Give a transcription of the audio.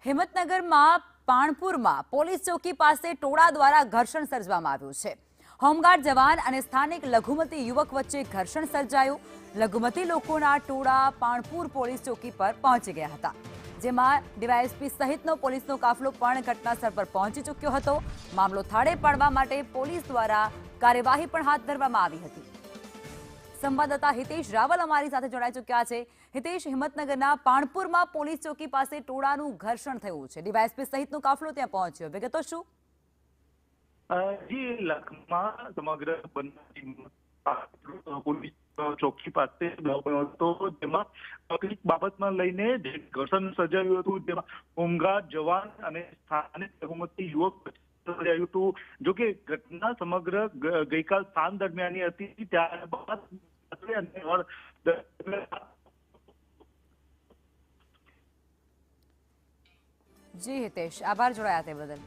હિંમતનગરમાં પાણપુરમાં police ચોકી પાસે ટોળા દ્વારા ઘર્ષણ સર્જવામાં આવ્યું છે। હોમગાર્ડ જવાન અને સ્થાનિક લઘુમતી યુવક વચ્ચે ઘર્ષણ સર્જાયું। લઘુમતી લોકોના ટોળા પાણપુર પોલીસ ચોકી પર પહોંચી ગયા હતા, જેમાં ડીવાયએસપી સહિતનો પોલીસનો કાફલો પણ ઘટનાસ્થળ પર પહોંચી ચૂક્યો હતો। મામલો થાળે પાડવા માટે પોલીસ દ્વારા કાર્યવાહી પણ હાથ ધરવામાં આવી હતી। સંવાદદાતા હિતેશ રાવલ અમારી સાથે જોડાઈ ચૂક્યા છે। હિતેશ, હિંમતનગરના પાણપુરમાં પોલીસ ચોકી પાસે ટોળાનું ઘર્ષણ થયું છે, ડીવાયએસપી સહિતનો કાફલો ત્યાં પહોંચ્યો, વિગતો શું? જી, લખમાં સમગ્ર પોલીસ ચોકી પાસે હતો, જેમાં તકલીફ બાબતમાં લઈને જે ઘર્ષણ સર્જાયું હતું, જેમાં હોમગાર્ડ જવાન અને સ્થાનિક લઘુમતી યુવક સર્જાયું હતું। જો કે ઘટના સમગ્ર ગઈકાલ સાંજ દરમિયાન હતી, ત્યારબાદ જી હિતેશ, આભાર જોડાયા તે બદલ।